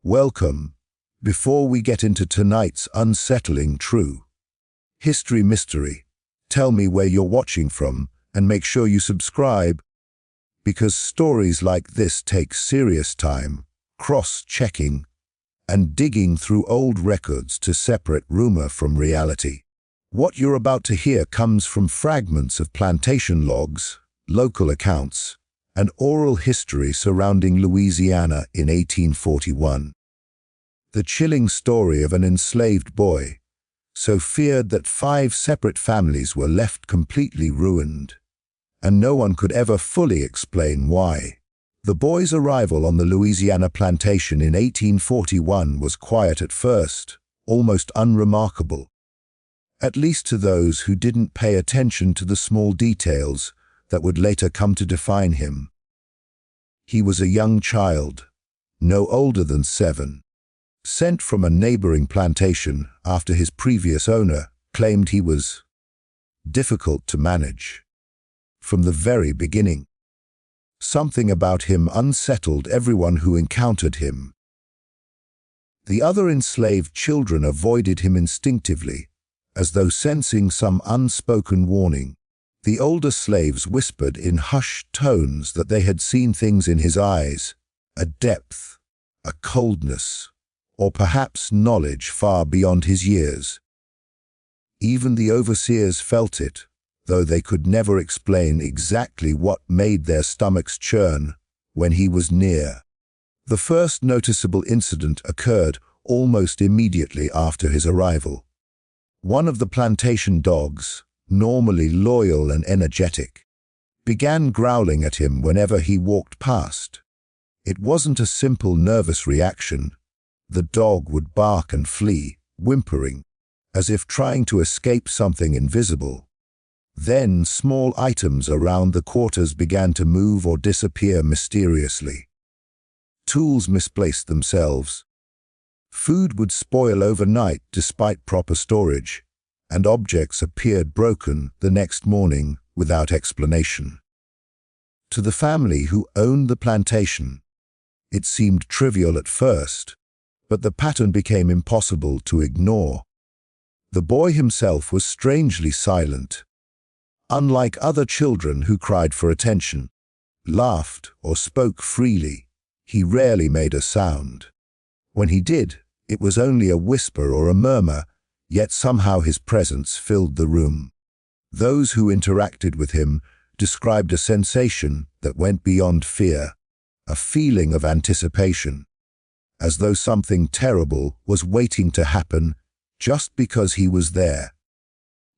Welcome. Before we get into tonight's unsettling true history mystery, tell me where you're watching from and make sure you subscribe, because stories like this take serious time, cross-checking, and digging through old records to separate rumor from reality. What you're about to hear comes from fragments of plantation logs, local accounts, and oral history surrounding Louisiana in 1841. The chilling story of an enslaved boy, so feared that 5 separate families were left completely ruined, and no one could ever fully explain why. The boy's arrival on the Louisiana plantation in 1841 was quiet at first, almost unremarkable, at least to those who didn't pay attention to the small details that would later come to define him. He was a young child, no older than 7, sent from a neighboring plantation after his previous owner claimed he was difficult to manage. From the very beginning, something about him unsettled everyone who encountered him. The other enslaved children avoided him instinctively, as though sensing some unspoken warning. The older slaves whispered in hushed tones that they had seen things in his eyes, a depth, a coldness, or perhaps knowledge far beyond his years. Even the overseers felt it, though they could never explain exactly what made their stomachs churn when he was near. The first noticeable incident occurred almost immediately after his arrival. One of the plantation dogs, normally loyal and energetic, began growling at him whenever he walked past. It wasn't a simple nervous reaction. The dog would bark and flee, whimpering, as if trying to escape something invisible. Then small items around the quarters began to move or disappear mysteriously. Tools misplaced themselves. Food would spoil overnight despite proper storage, and objects appeared broken the next morning without explanation. To the family who owned the plantation, it seemed trivial at first, but the pattern became impossible to ignore. The boy himself was strangely silent. Unlike other children who cried for attention, laughed, or spoke freely, he rarely made a sound. When he did, it was only a whisper or a murmur, yet somehow his presence filled the room. Those who interacted with him described a sensation that went beyond fear, a feeling of anticipation, as though something terrible was waiting to happen just because he was there.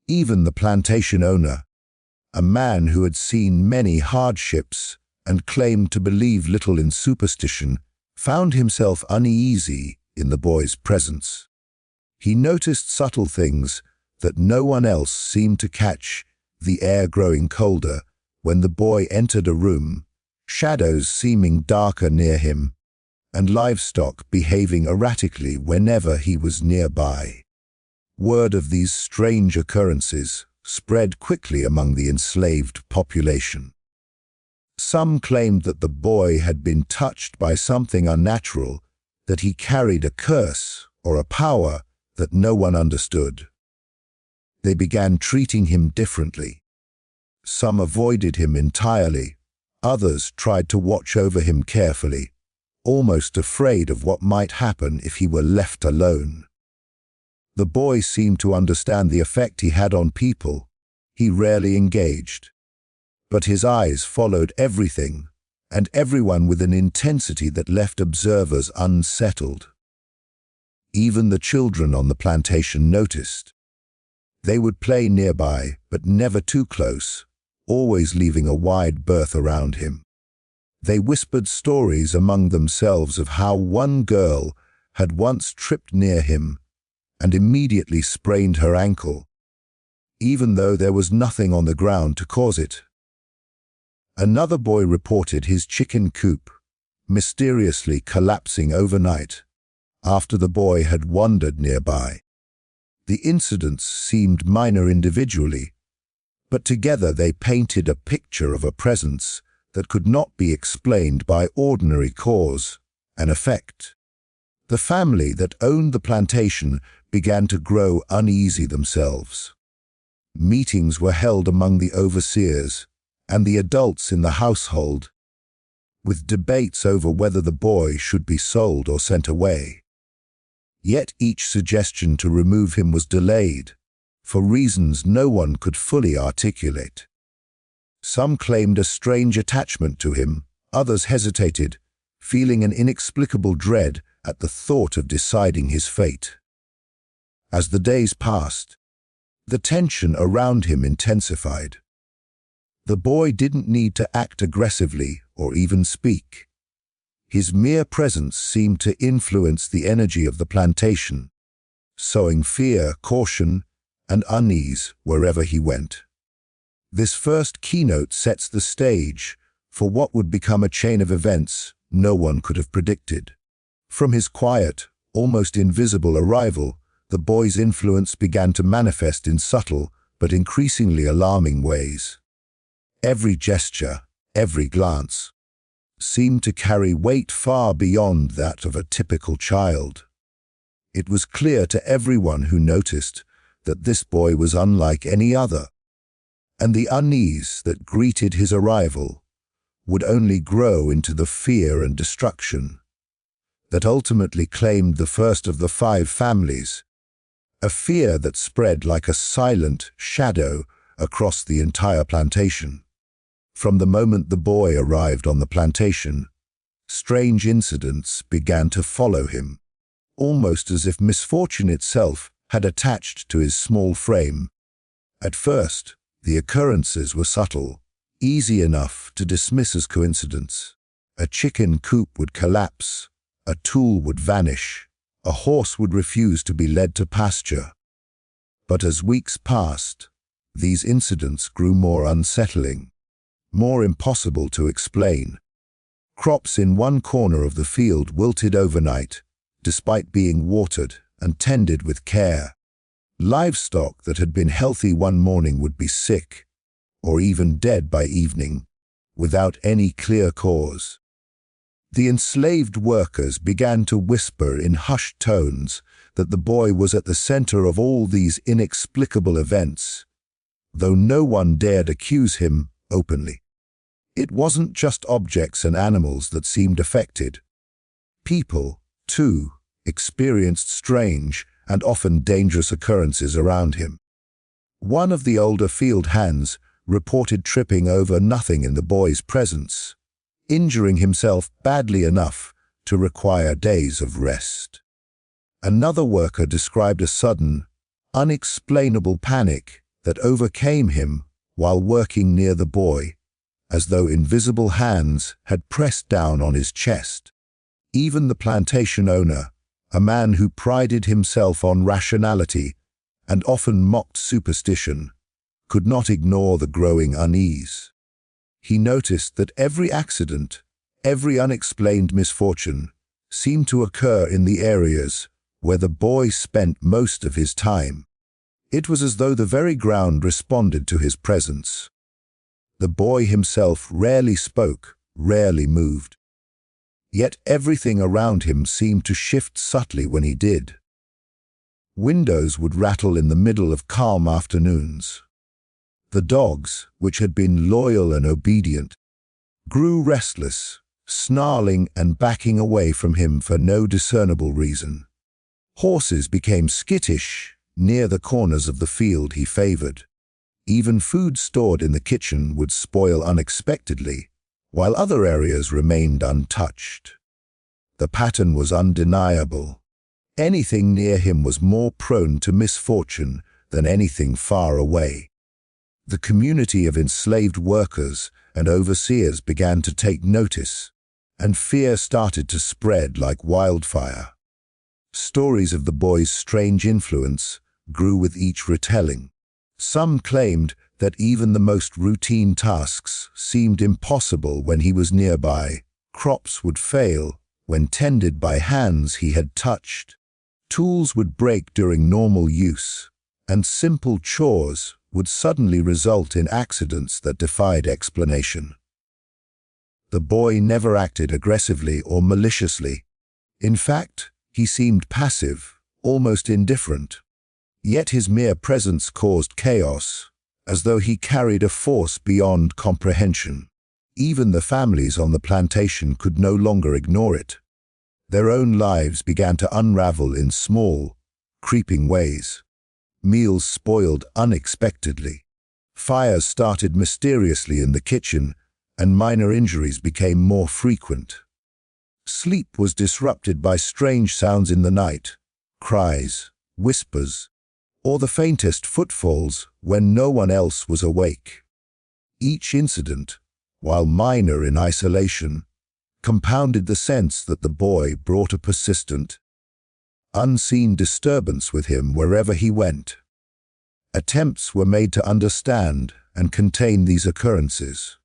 Even the plantation owner, a man who had seen many hardships and claimed to believe little in superstition, found himself uneasy in the boy's presence. He noticed subtle things that no one else seemed to catch: the air growing colder when the boy entered a room, shadows seeming darker near him, and livestock behaving erratically whenever he was nearby. Word of these strange occurrences spread quickly among the enslaved population. Some claimed that the boy had been touched by something unnatural, that he carried a curse or a power that no one understood. They began treating him differently. Some avoided him entirely. Others tried to watch over him carefully, almost afraid of what might happen if he were left alone. The boy seemed to understand the effect he had on people. He rarely engaged, but his eyes followed everything and everyone with an intensity that left observers unsettled. Even the children on the plantation noticed. They would play nearby, but never too close, always leaving a wide berth around him. They whispered stories among themselves of how one girl had once tripped near him and immediately sprained her ankle, even though there was nothing on the ground to cause it. Another boy reported his chicken coop mysteriously collapsing overnight after the boy had wandered nearby. The incidents seemed minor individually, but together they painted a picture of a presence that could not be explained by ordinary cause and effect. The family that owned the plantation began to grow uneasy themselves. Meetings were held among the overseers and the adults in the household, with debates over whether the boy should be sold or sent away. Yet each suggestion to remove him was delayed, for reasons no one could fully articulate. Some claimed a strange attachment to him, others hesitated, feeling an inexplicable dread at the thought of deciding his fate. As the days passed, the tension around him intensified. The boy didn't need to act aggressively or even speak. His mere presence seemed to influence the energy of the plantation, sowing fear, caution, and unease wherever he went. This first keynote sets the stage for what would become a chain of events no one could have predicted. From his quiet, almost invisible arrival, the boy's influence began to manifest in subtle but increasingly alarming ways. Every gesture, every glance, seemed to carry weight far beyond that of a typical child. It was clear to everyone who noticed that this boy was unlike any other, and the unease that greeted his arrival would only grow into the fear and destruction that ultimately claimed the first of the 5 families, a fear that spread like a silent shadow across the entire plantation. From the moment the boy arrived on the plantation, strange incidents began to follow him, almost as if misfortune itself had attached to his small frame. At first, the occurrences were subtle, easy enough to dismiss as coincidence. A chicken coop would collapse, a tool would vanish, a horse would refuse to be led to pasture. But as weeks passed, these incidents grew more unsettling, more impossible to explain. Crops in one corner of the field wilted overnight, despite being watered and tended with care. Livestock that had been healthy one morning would be sick, or even dead by evening, without any clear cause. The enslaved workers began to whisper in hushed tones that the boy was at the center of all these inexplicable events, though no one dared accuse him openly. It wasn't just objects and animals that seemed affected. People, too, experienced strange and often dangerous occurrences around him. One of the older field hands reported tripping over nothing in the boy's presence, injuring himself badly enough to require days of rest. Another worker described a sudden, unexplainable panic that overcame him while working near the boy, as though invisible hands had pressed down on his chest. Even the plantation owner, a man who prided himself on rationality and often mocked superstition, could not ignore the growing unease. He noticed that every accident, every unexplained misfortune, seemed to occur in the areas where the boy spent most of his time. It was as though the very ground responded to his presence. The boy himself rarely spoke, rarely moved. Yet everything around him seemed to shift subtly when he did. Windows would rattle in the middle of calm afternoons. The dogs, which had been loyal and obedient, grew restless, snarling and backing away from him for no discernible reason. Horses became skittish near the corners of the field he favored. Even food stored in the kitchen would spoil unexpectedly, while other areas remained untouched. The pattern was undeniable. Anything near him was more prone to misfortune than anything far away. The community of enslaved workers and overseers began to take notice, and fear started to spread like wildfire. Stories of the boy's strange influence grew with each retelling. Some claimed that even the most routine tasks seemed impossible when he was nearby. Crops would fail when tended by hands he had touched. Tools would break during normal use, and simple chores would suddenly result in accidents that defied explanation. The boy never acted aggressively or maliciously. In fact, He seemed passive, almost indifferent. Yet his mere presence caused chaos, as though he carried a force beyond comprehension. Even the families on the plantation could no longer ignore it. Their own lives began to unravel in small, creeping ways. Meals spoiled unexpectedly. Fires started mysteriously in the kitchen, and minor injuries became more frequent. Sleep was disrupted by strange sounds in the night, cries, whispers, or the faintest footfalls when no one else was awake. Each incident, while minor in isolation, compounded the sense that the boy brought a persistent, unseen disturbance with him wherever he went. Attempts were made to understand and contain these occurrences.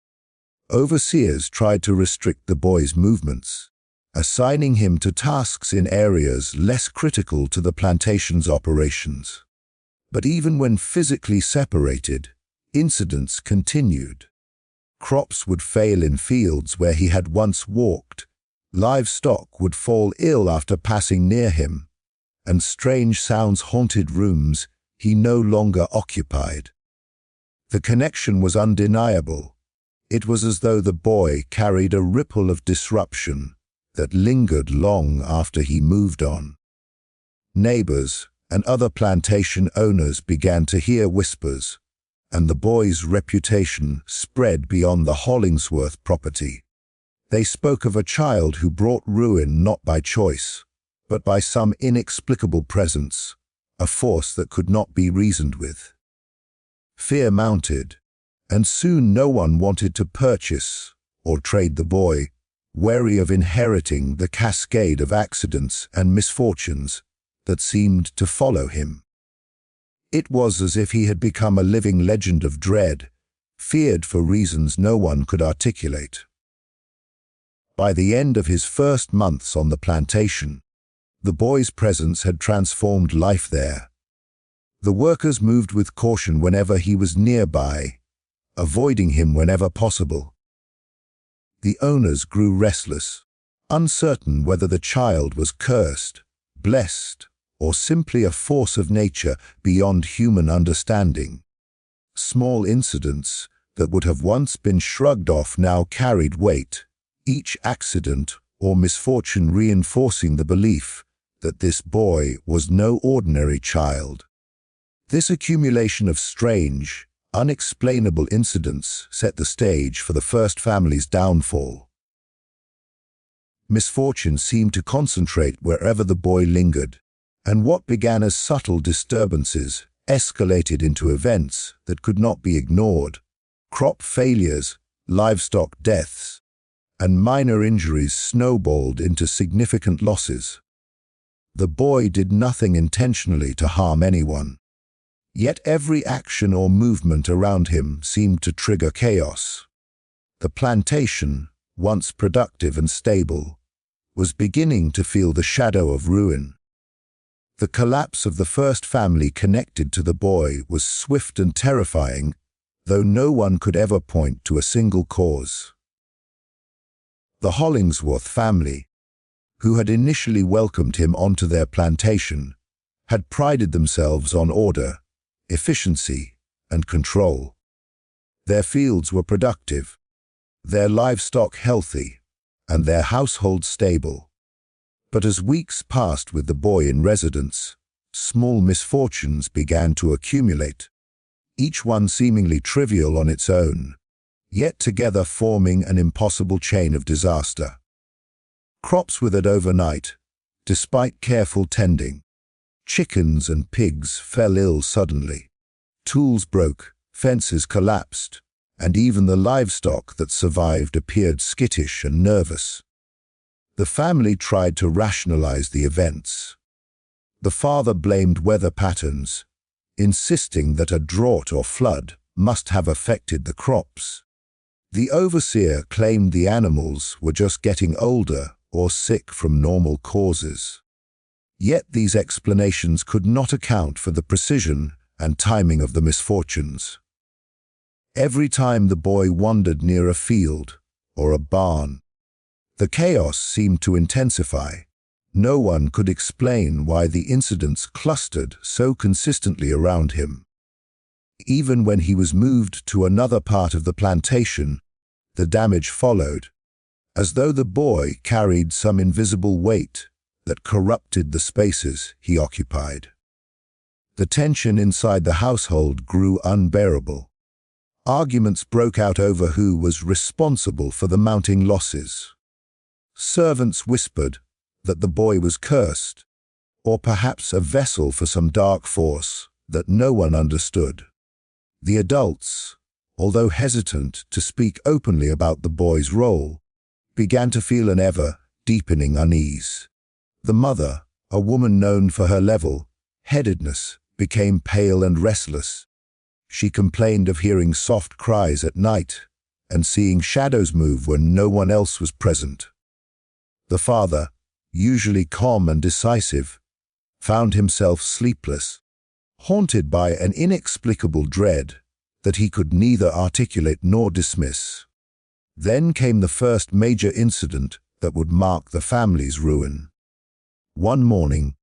Overseers tried to restrict the boy's movements, assigning him to tasks in areas less critical to the plantation's operations. But even when physically separated, incidents continued. Crops would fail in fields where he had once walked, livestock would fall ill after passing near him, and strange sounds haunted rooms he no longer occupied. The connection was undeniable. It was as though the boy carried a ripple of disruption that lingered long after he moved on. Neighbors and other plantation owners began to hear whispers, and the boy's reputation spread beyond the Hollingsworth property. They spoke of a child who brought ruin not by choice, but by some inexplicable presence, a force that could not be reasoned with. Fear mounted, and soon no one wanted to purchase or trade the boy, wary of inheriting the cascade of accidents and misfortunes that seemed to follow him. It was as if he had become a living legend of dread, feared for reasons no one could articulate. By the end of his first months on the plantation, the boy's presence had transformed life there. The workers moved with caution whenever he was nearby, avoiding him whenever possible. The owners grew restless, uncertain whether the child was cursed, blessed, or simply a force of nature beyond human understanding. Small incidents that would have once been shrugged off now carried weight, each accident or misfortune reinforcing the belief that this boy was no ordinary child. This accumulation of strange, unexplainable incidents set the stage for the first family's downfall. Misfortune seemed to concentrate wherever the boy lingered, and what began as subtle disturbances escalated into events that could not be ignored. Crop failures, livestock deaths, and minor injuries snowballed into significant losses. The boy did nothing intentionally to harm anyone. Yet every action or movement around him seemed to trigger chaos. The plantation, once productive and stable, was beginning to feel the shadow of ruin. The collapse of the first family connected to the boy was swift and terrifying, though no one could ever point to a single cause. The Hollingsworth family, who had initially welcomed him onto their plantation, had prided themselves on order, efficiency, and control. Their fields were productive, their livestock healthy, and their household stable. But as weeks passed with the boy in residence, small misfortunes began to accumulate, each one seemingly trivial on its own, yet together forming an impossible chain of disaster. Crops withered overnight, despite careful tending. Chickens and pigs fell ill suddenly. Tools broke, fences collapsed, and even the livestock that survived appeared skittish and nervous. The family tried to rationalize the events. The father blamed weather patterns, insisting that a drought or flood must have affected the crops. The overseer claimed the animals were just getting older or sick from normal causes. Yet these explanations could not account for the precision and timing of the misfortunes. Every time the boy wandered near a field or a barn, the chaos seemed to intensify, No one could explain why the incidents clustered so consistently around him. Even when he was moved to another part of the plantation, the damage followed, as though the boy carried some invisible weight that corrupted the spaces he occupied. The tension inside the household grew unbearable. Arguments broke out over who was responsible for the mounting losses. Servants whispered that the boy was cursed, or perhaps a vessel for some dark force that no one understood. The adults, although hesitant to speak openly about the boy's role, began to feel an ever-deepening unease. The mother, a woman known for her level-headedness, became pale and restless. She complained of hearing soft cries at night and seeing shadows move when no one else was present. The father, usually calm and decisive, found himself sleepless, haunted by an inexplicable dread that he could neither articulate nor dismiss. Then came the first major incident that would mark the family's ruin. One morning,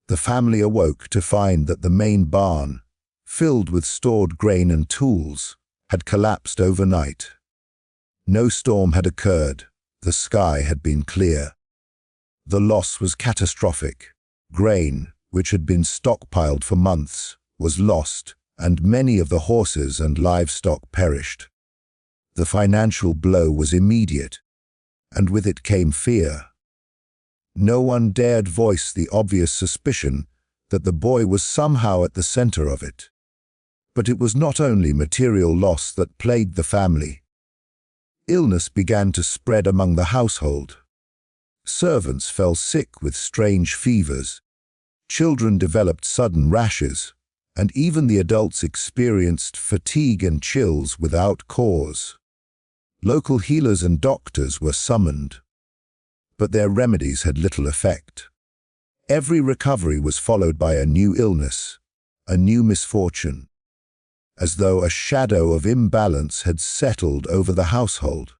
the family awoke to find that the main barn, filled with stored grain and tools, had collapsed overnight. No storm had occurred. The sky had been clear. The loss was catastrophic. Grain, which had been stockpiled for months, was lost, and many of the horses and livestock perished. The financial blow was immediate, and with it came fear. No one dared voice the obvious suspicion that the boy was somehow at the center of it. But it was not only material loss that plagued the family. Illness began to spread among the household. Servants fell sick with strange fevers. Children developed sudden rashes, and even the adults experienced fatigue and chills without cause. Local healers and doctors were summoned, but their remedies had little effect. Every recovery was followed by a new illness, a new misfortune, as though a shadow of imbalance had settled over the household.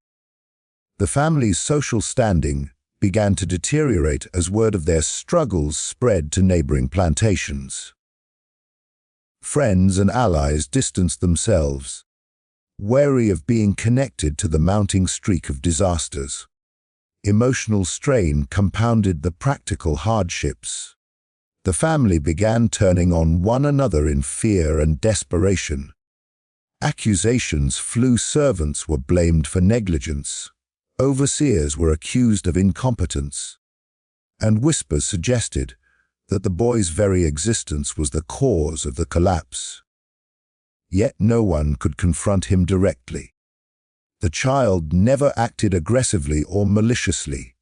The family's social standing began to deteriorate as word of their struggles spread to neighboring plantations. Friends and allies distanced themselves, wary of being connected to the mounting streak of disasters. Emotional strain compounded the practical hardships. The family began turning on one another in fear and desperation. Accusations flew. Servants were blamed for negligence. Overseers were accused of incompetence. And whispers suggested that the boy's very existence was the cause of the collapse. Yet no one could confront him directly. The child never acted aggressively or maliciously.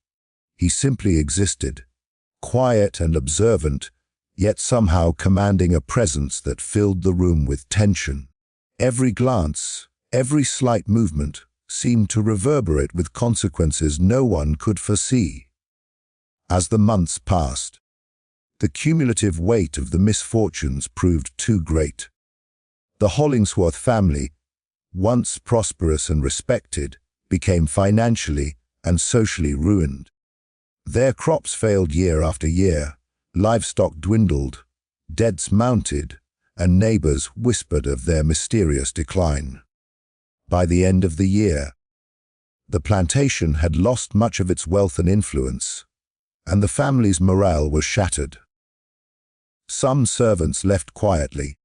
He simply existed, quiet and observant, yet somehow commanding a presence that filled the room with tension. Every glance, every slight movement, seemed to reverberate with consequences no one could foresee. As the months passed, the cumulative weight of the misfortunes proved too great. The Hollingsworth family, once prosperous and respected, became financially and socially ruined. Their crops failed year after year, livestock dwindled, debts mounted, and neighbors whispered of their mysterious decline. By the end of the year, the plantation had lost much of its wealth and influence, and the family's morale was shattered. Some servants left quietly,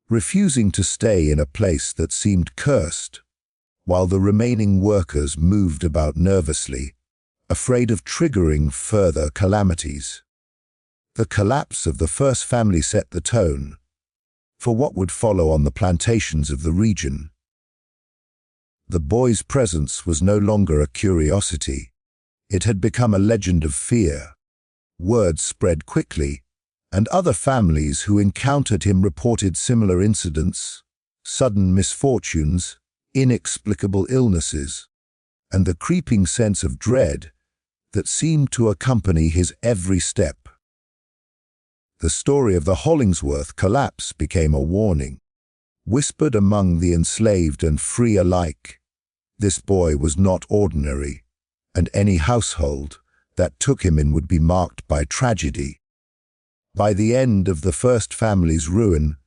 refusing to stay in a place that seemed cursed, while the remaining workers moved about nervously, afraid of triggering further calamities. The collapse of the first family set the tone for what would follow on the plantations of the region. The boy's presence was no longer a curiosity. It had become a legend of fear. Word spread quickly, and other families who encountered him reported similar incidents, sudden misfortunes, inexplicable illnesses, and the creeping sense of dread that seemed to accompany his every step. The story of the Hollingsworth collapse became a warning, whispered among the enslaved and free alike. This boy was not ordinary, and any household that took him in would be marked by tragedy. By the end of the first family's ruin,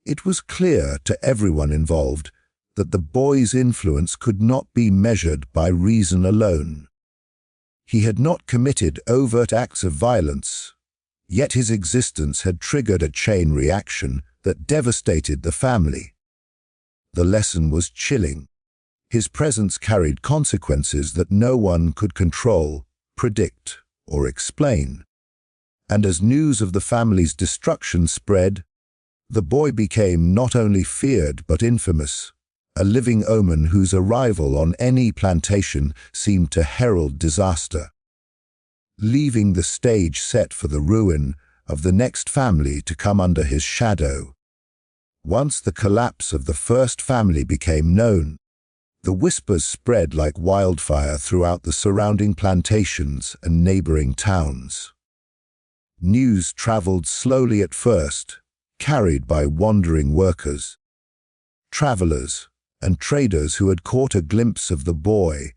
it was clear to everyone involved that the boy's influence could not be measured by reason alone. He had not committed overt acts of violence, yet his existence had triggered a chain reaction that devastated the family. The lesson was chilling. His presence carried consequences that no one could control, predict, or explain. And as news of the family's destruction spread, the boy became not only feared but infamous, a living omen whose arrival on any plantation seemed to herald disaster, leaving the stage set for the ruin of the next family to come under his shadow. Once the collapse of the first family became known, the whispers spread like wildfire throughout the surrounding plantations and neighboring towns. News traveled slowly at first, carried by wandering workers, travelers, and traders who had caught a glimpse of the boy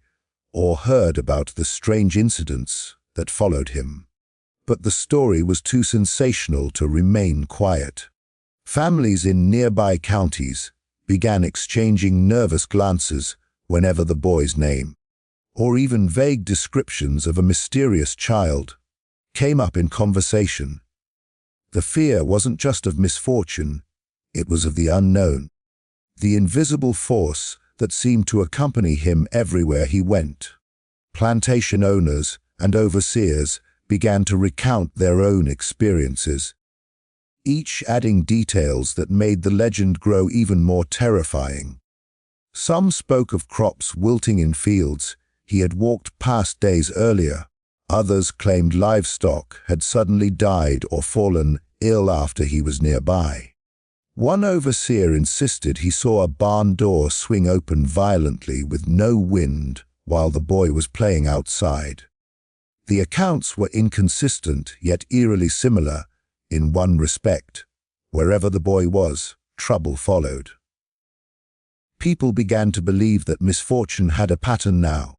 or heard about the strange incidents that followed him. But the story was too sensational to remain quiet. Families in nearby counties began exchanging nervous glances whenever the boy's name, or even vague descriptions of a mysterious child, came up in conversation. The fear wasn't just of misfortune, it was of the unknown, the invisible force that seemed to accompany him everywhere he went. Plantation owners and overseers began to recount their own experiences, each adding details that made the legend grow even more terrifying. Some spoke of crops wilting in fields he had walked past days earlier. Others claimed livestock had suddenly died or fallen ill after he was nearby. One overseer insisted he saw a barn door swing open violently with no wind while the boy was playing outside. The accounts were inconsistent yet eerily similar in one respect. Wherever the boy was, trouble followed. People began to believe that misfortune had a pattern now,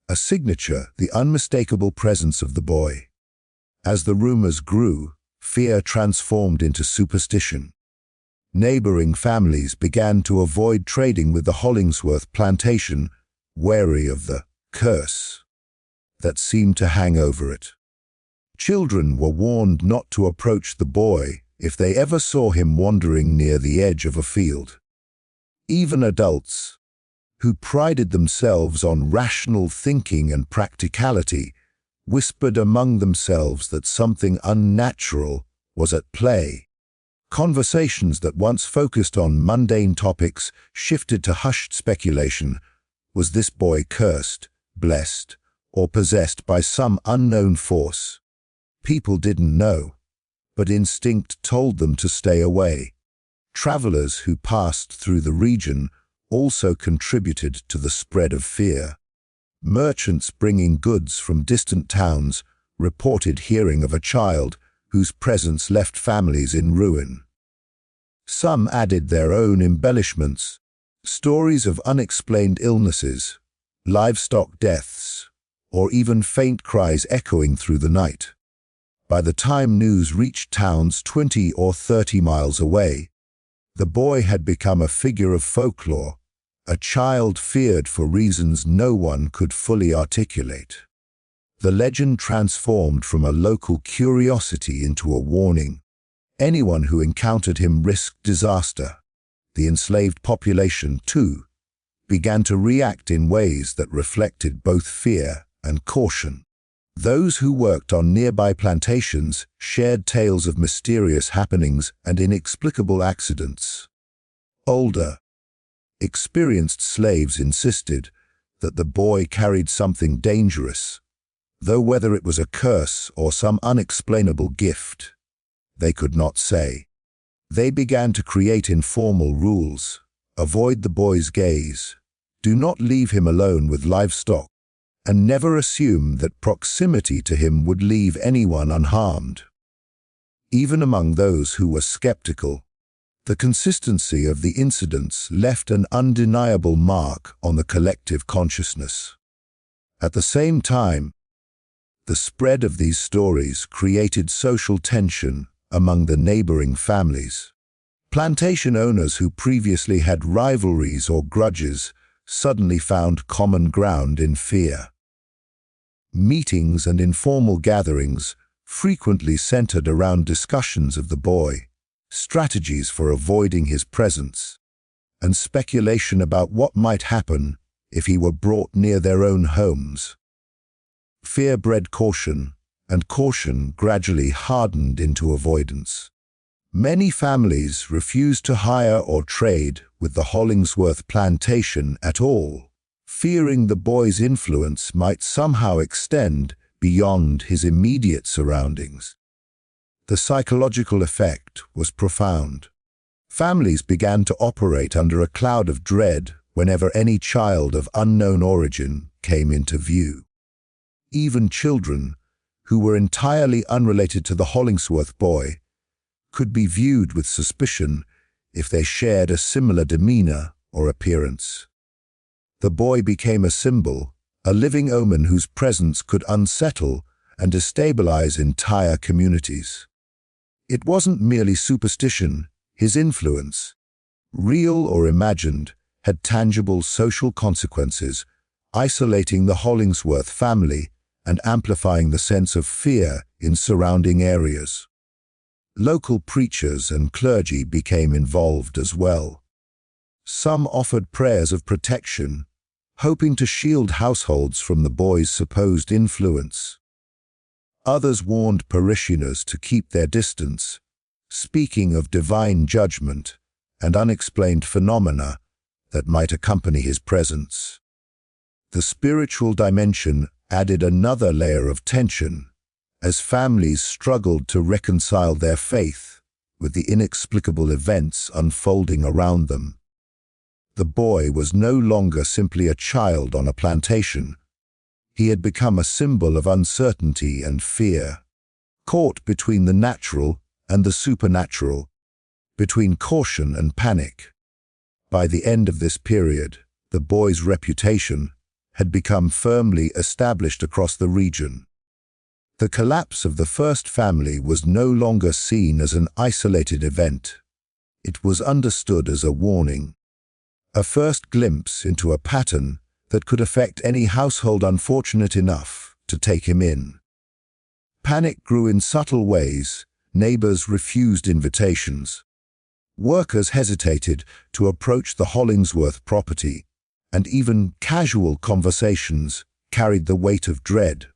a signature, the unmistakable presence of the boy. As the rumors grew, fear transformed into superstition. Neighboring families began to avoid trading with the Hollingsworth plantation, wary of the curse that seemed to hang over it. Children were warned not to approach the boy if they ever saw him wandering near the edge of a field. Even adults, who prided themselves on rational thinking and practicality, whispered among themselves that something unnatural was at play. Conversations that once focused on mundane topics shifted to hushed speculation. Was this boy cursed, blessed, or possessed by some unknown force? People didn't know, but instinct told them to stay away. Travelers who passed through the region also contributed to the spread of fear. Merchants bringing goods from distant towns reported hearing of a child whose presence left families in ruin. Some added their own embellishments, stories of unexplained illnesses, livestock deaths, or even faint cries echoing through the night. By the time news reached towns 20 or 30 miles away, the boy had become a figure of folklore, a child feared for reasons no one could fully articulate. The legend transformed from a local curiosity into a warning. Anyone who encountered him risked disaster. The enslaved population, too, began to react in ways that reflected both fear and caution. Those who worked on nearby plantations shared tales of mysterious happenings and inexplicable accidents. Older, experienced slaves insisted that the boy carried something dangerous, though whether it was a curse or some unexplainable gift, they could not say. They began to create informal rules. Avoid the boy's gaze. Do not leave him alone with livestock, and never assume that proximity to him would leave anyone unharmed. Even among those who were skeptical, the consistency of the incidents left an undeniable mark on the collective consciousness. At the same time, The spread of these stories created social tension among the neighboring families. Plantation owners who previously had rivalries or grudges suddenly found common ground in fear. Meetings and informal gatherings frequently centered around discussions of the boy, strategies for avoiding his presence, and speculation about what might happen if he were brought near their own homes. Fear bred caution, and caution gradually hardened into avoidance. Many families refused to hire or trade with the Hollingsworth plantation at all, fearing the boy's influence might somehow extend beyond his immediate surroundings. The psychological effect was profound. Families began to operate under a cloud of dread whenever any child of unknown origin came into view. Even children, who were entirely unrelated to the Hollingsworth boy, could be viewed with suspicion if they shared a similar demeanor or appearance. The boy became a symbol, a living omen whose presence could unsettle and destabilize entire communities. It wasn't merely superstition. His influence, real or imagined, had tangible social consequences, isolating the Hollingsworth family and amplifying the sense of fear in surrounding areas. Local preachers and clergy became involved as well. Some offered prayers of protection, hoping to shield households from the boy's supposed influence. Others warned parishioners to keep their distance, speaking of divine judgment and unexplained phenomena that might accompany his presence. The spiritual dimension added another layer of tension as families struggled to reconcile their faith with the inexplicable events unfolding around them. The boy was no longer simply a child on a plantation. He had become a symbol of uncertainty and fear, caught between the natural and the supernatural, between caution and panic. By the end of this period, the boy's reputation had become firmly established across the region. The collapse of the first family was no longer seen as an isolated event. It was understood as a warning, a first glimpse into a pattern that could affect any household unfortunate enough to take him in. Panic grew in subtle ways. Neighbors refused invitations. Workers hesitated to approach the Hollingsworth property, and even casual conversations carried the weight of dread.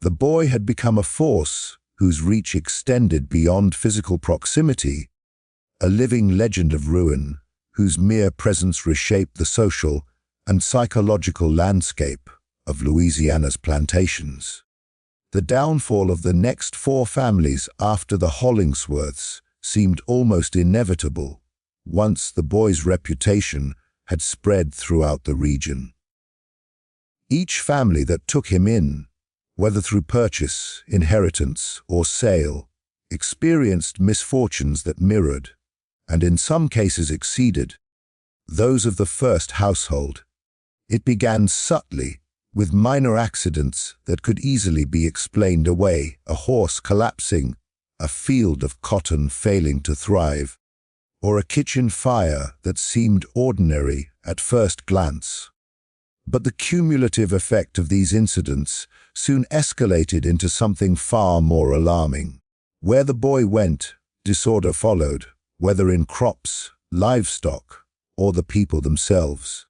The boy had become a force whose reach extended beyond physical proximity, a living legend of ruin whose mere presence reshaped the social and psychological landscape of Louisiana's plantations. The downfall of the next 4 families after the Hollingsworths seemed almost inevitable once the boy's reputation had spread throughout the region. Each family that took him in, whether through purchase, inheritance, or sale, experienced misfortunes that mirrored, and in some cases exceeded, those of the first household. It began subtly, with minor accidents that could easily be explained away: a horse collapsing, a field of cotton failing to thrive, or a kitchen fire that seemed ordinary at first glance. But the cumulative effect of these incidents soon escalated into something far more alarming. Where the boy went, disorder followed, whether in crops, livestock, or the people themselves.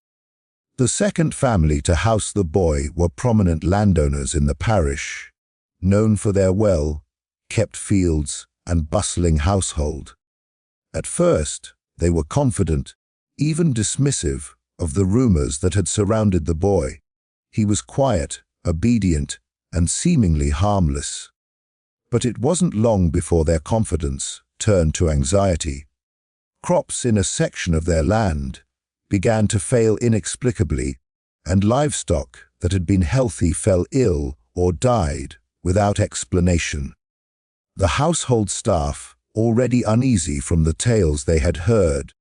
The second family to house the boy were prominent landowners in the parish, known for their well-kept fields and bustling household. At first, they were confident, even dismissive, of the rumors that had surrounded the boy. He was quiet, obedient, and seemingly harmless. But it wasn't long before their confidence turned to anxiety. Crops in a section of their land began to fail inexplicably, and livestock that had been healthy fell ill or died without explanation. The household staff, already uneasy from the tales they had heard,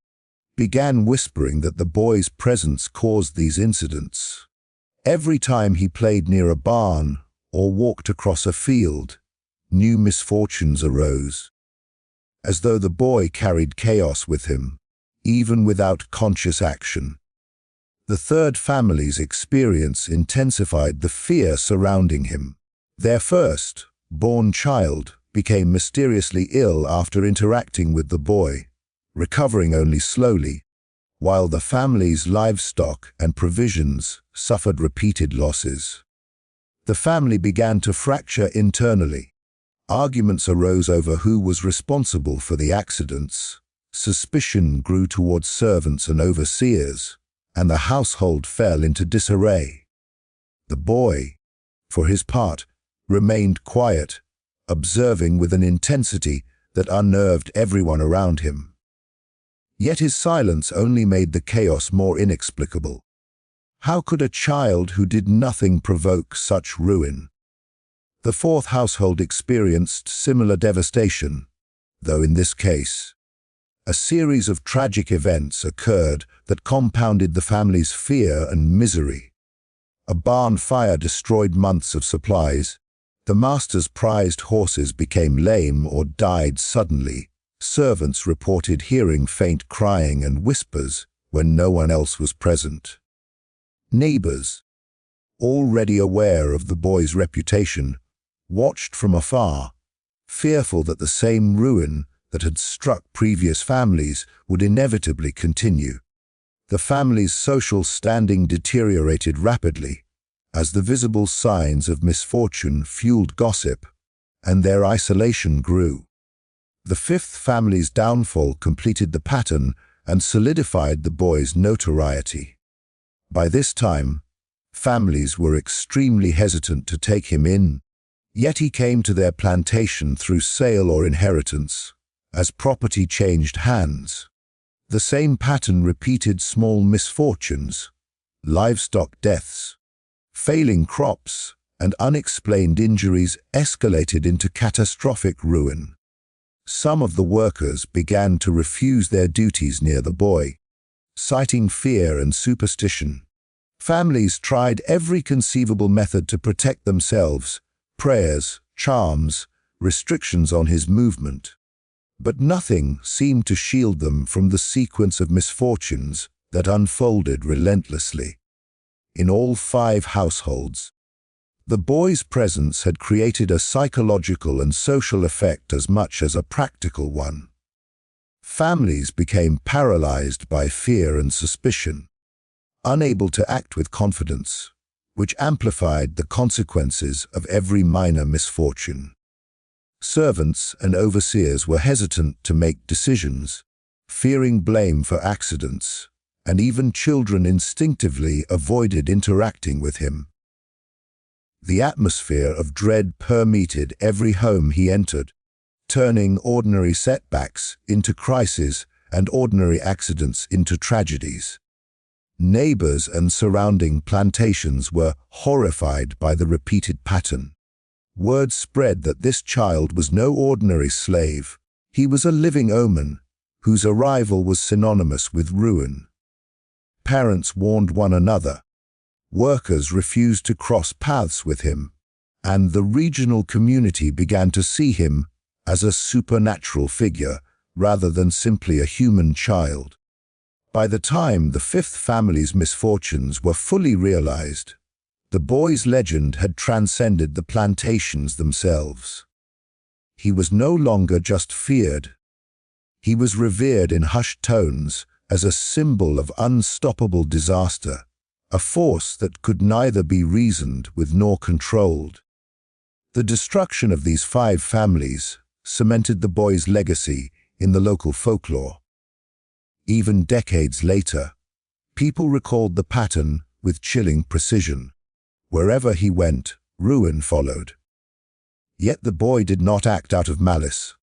began whispering that the boy's presence caused these incidents. Every time he played near a barn or walked across a field, new misfortunes arose. As though the boy carried chaos with him, even without conscious action. The third family's experience intensified the fear surrounding him. Their first-born child became mysteriously ill after interacting with the boy, recovering only slowly, while the family's livestock and provisions suffered repeated losses. The family began to fracture internally. Arguments arose over who was responsible for the accidents. Suspicion grew towards servants and overseers, and the household fell into disarray. The boy, for his part, remained quiet, observing with an intensity that unnerved everyone around him. Yet his silence only made the chaos more inexplicable. How could a child who did nothing provoke such ruin? The fourth household experienced similar devastation, though in this case, a series of tragic events occurred that compounded the family's fear and misery. A barn fire destroyed months of supplies. The master's prized horses became lame or died suddenly. Servants reported hearing faint crying and whispers when no one else was present. Neighbors, already aware of the boy's reputation, watched from afar, fearful that the same ruin that had struck previous families would inevitably continue. The family's social standing deteriorated rapidly as the visible signs of misfortune fueled gossip, and their isolation grew. The fifth family's downfall completed the pattern and solidified the boy's notoriety. By this time, families were extremely hesitant to take him in, yet he came to their plantation through sale or inheritance, as property changed hands. The same pattern repeated: small misfortunes, livestock deaths, failing crops, and unexplained injuries escalated into catastrophic ruin. Some of the workers began to refuse their duties near the boy, citing fear and superstition. Families tried every conceivable method to protect themselves: prayers, charms, restrictions on his movement. But nothing seemed to shield them from the sequence of misfortunes that unfolded relentlessly. In all 5 households, the boy's presence had created a psychological and social effect as much as a practical one. Families became paralyzed by fear and suspicion, unable to act with confidence, which amplified the consequences of every minor misfortune. Servants and overseers were hesitant to make decisions, fearing blame for accidents, and even children instinctively avoided interacting with him. The atmosphere of dread permeated every home he entered, turning ordinary setbacks into crises and ordinary accidents into tragedies. Neighbors and surrounding plantations were horrified by the repeated pattern. Word spread that this child was no ordinary slave. He was a living omen, whose arrival was synonymous with ruin. Parents warned one another. Workers refused to cross paths with him, and the regional community began to see him as a supernatural figure rather than simply a human child. By the time the 5th family's misfortunes were fully realized, the boy's legend had transcended the plantations themselves. He was no longer just feared. He was revered in hushed tones as a symbol of unstoppable disaster, a force that could neither be reasoned with nor controlled. The destruction of these 5 families cemented the boy's legacy in the local folklore. Even decades later, people recalled the pattern with chilling precision. Wherever he went, ruin followed. Yet the boy did not act out of malice.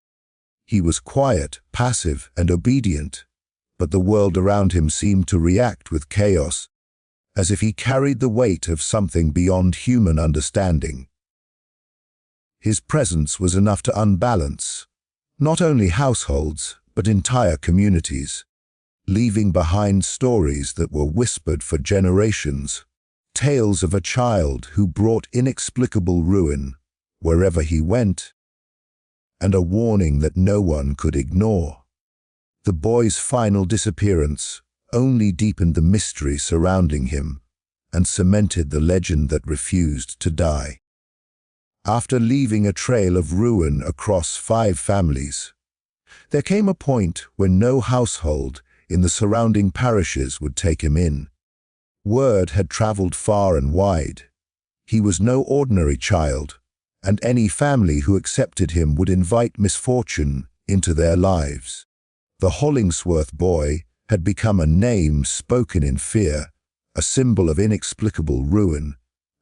He was quiet, passive, and obedient, but the world around him seemed to react with chaos, as if he carried the weight of something beyond human understanding. His presence was enough to unbalance not only households, but entire communities, leaving behind stories that were whispered for generations, tales of a child who brought inexplicable ruin wherever he went, and a warning that no one could ignore. The boy's final disappearance only deepened the mystery surrounding him and cemented the legend that refused to die. After leaving a trail of ruin across 5 families, there came a point when no household in the surrounding parishes would take him in. Word had traveled far and wide. He was no ordinary child, and any family who accepted him would invite misfortune into their lives. The Hollingsworth boy had become a name spoken in fear, a symbol of inexplicable ruin,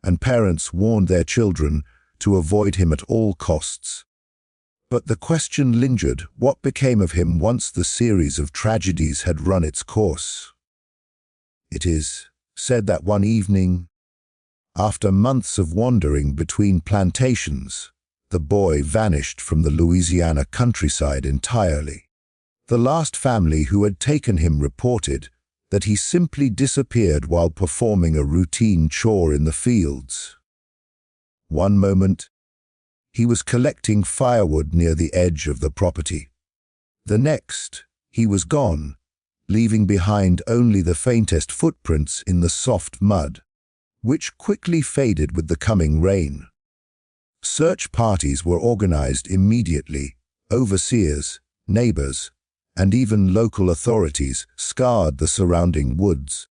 and parents warned their children to avoid him at all costs. But the question lingered: what became of him once the series of tragedies had run its course? It is said that one evening, after months of wandering between plantations, the boy vanished from the Louisiana countryside entirely. The last family who had taken him reported that he simply disappeared while performing a routine chore in the fields. One moment, he was collecting firewood near the edge of the property. The next, he was gone, leaving behind only the faintest footprints in the soft mud, which quickly faded with the coming rain. Search parties were organized immediately. Overseers, neighbors, and even local authorities scoured the surrounding woods,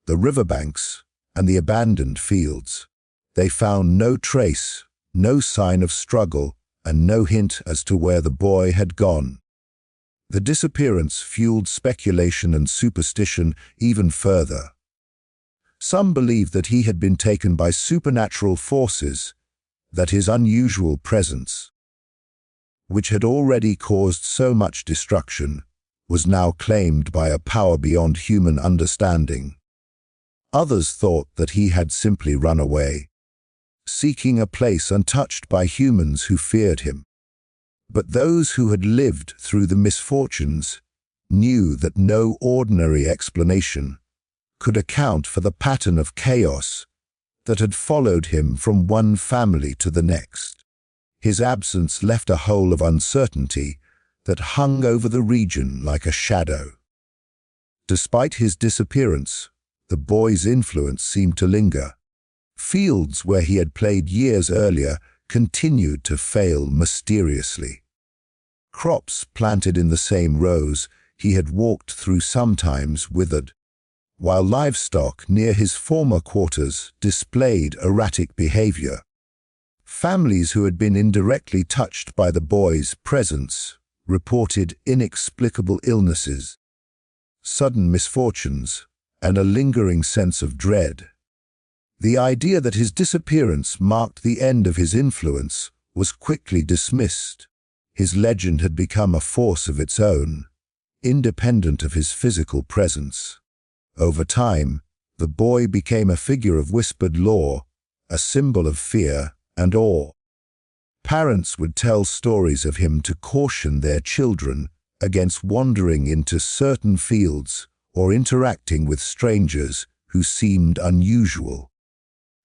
the riverbanks, and the abandoned fields. They found no trace, no sign of struggle, and no hint as to where the boy had gone. The disappearance fueled speculation and superstition even further. Some believed that he had been taken by supernatural forces, that his unusual presence, which had already caused so much destruction, was now claimed by a power beyond human understanding. Others thought that he had simply run away, seeking a place untouched by humans who feared him. But those who had lived through the misfortunes knew that no ordinary explanation could account for the pattern of chaos that had followed him from one family to the next. His absence left a hole of uncertainty that hung over the region like a shadow. Despite his disappearance, the boy's influence seemed to linger. Fields where he had played years earlier continued to fail mysteriously. Crops planted in the same rows he had walked through sometimes withered, while livestock near his former quarters displayed erratic behavior. Families who had been indirectly touched by the boy's presence reported inexplicable illnesses, sudden misfortunes, and a lingering sense of dread. The idea that his disappearance marked the end of his influence was quickly dismissed. His legend had become a force of its own, independent of his physical presence. Over time, the boy became a figure of whispered lore, a symbol of fear and awe. Parents would tell stories of him to caution their children against wandering into certain fields or interacting with strangers who seemed unusual.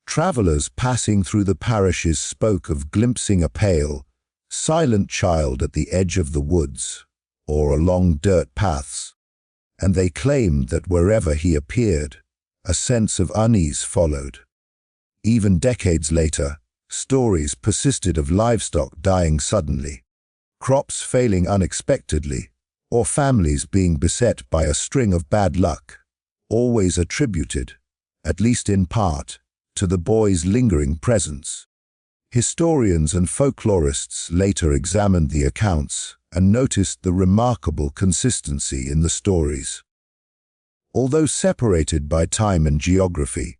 Travelers passing through the parishes spoke of glimpsing a pale, silent child at the edge of the woods or along dirt paths, and they claimed that wherever he appeared, a sense of unease followed. Even decades later, stories persisted of livestock dying suddenly, crops failing unexpectedly, or families being beset by a string of bad luck, always attributed, at least in part, to the boy's lingering presence. Historians and folklorists later examined the accounts and noticed the remarkable consistency in the stories. Although separated by time and geography,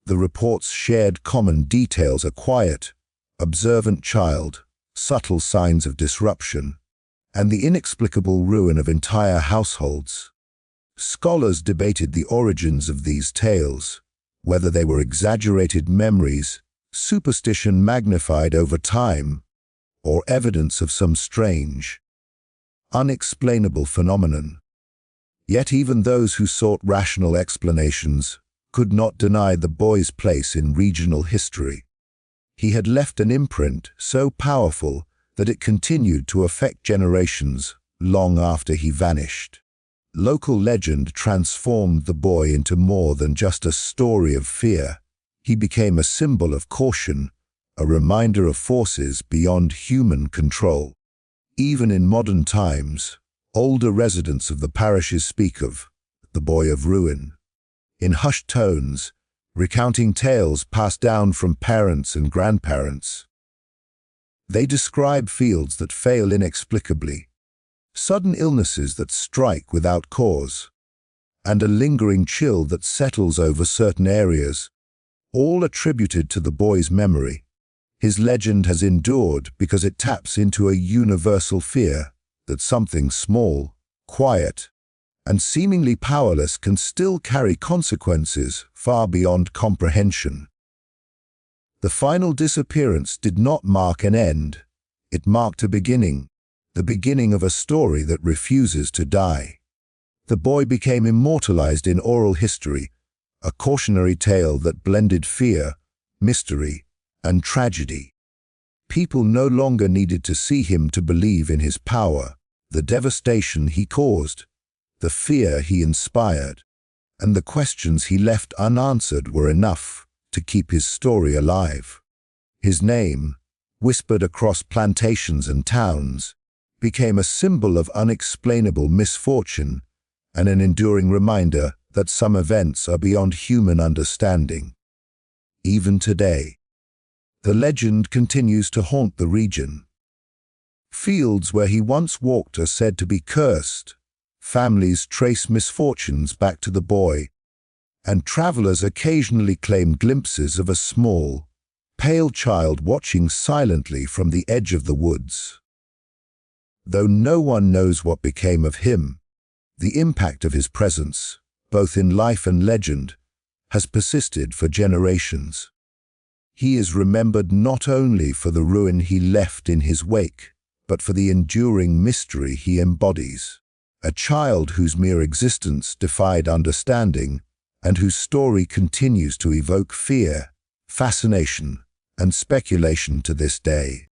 the reports shared common details: a quiet, observant child, subtle signs of disruption, and the inexplicable ruin of entire households. Scholars debated the origins of these tales, whether they were exaggerated memories, superstition magnified over time, or evidence of some strange, unexplainable phenomenon. Yet even those who sought rational explanations could not deny the boy's place in regional history. He had left an imprint so powerful that it continued to affect generations long after he vanished. Local legend transformed the boy into more than just a story of fear. He became a symbol of caution, a reminder of forces beyond human control. Even in modern times, older residents of the parishes speak of the boy of ruin, in hushed tones, recounting tales passed down from parents and grandparents. They describe fields that fail inexplicably, sudden illnesses that strike without cause, and a lingering chill that settles over certain areas, all attributed to the boy's memory. His legend has endured because it taps into a universal fear that something small, quiet, and seemingly powerless can still carry consequences far beyond comprehension. The final disappearance did not mark an end. It marked a beginning, the beginning of a story that refuses to die. The boy became immortalized in oral history, a cautionary tale that blended fear, mystery, and tragedy. People no longer needed to see him to believe in his power, the devastation he caused, the fear he inspired, and the questions he left unanswered were enough to keep his story alive. His name, whispered across plantations and towns, became a symbol of unexplainable misfortune and an enduring reminder that some events are beyond human understanding. Even today, the legend continues to haunt the region. Fields where he once walked are said to be cursed. Families trace misfortunes back to the boy, and travelers occasionally claim glimpses of a small, pale child watching silently from the edge of the woods. Though no one knows what became of him, the impact of his presence, both in life and legend, has persisted for generations. He is remembered not only for the ruin he left in his wake, but for the enduring mystery he embodies. A child whose mere existence defied understanding and whose story continues to evoke fear, fascination, and speculation to this day.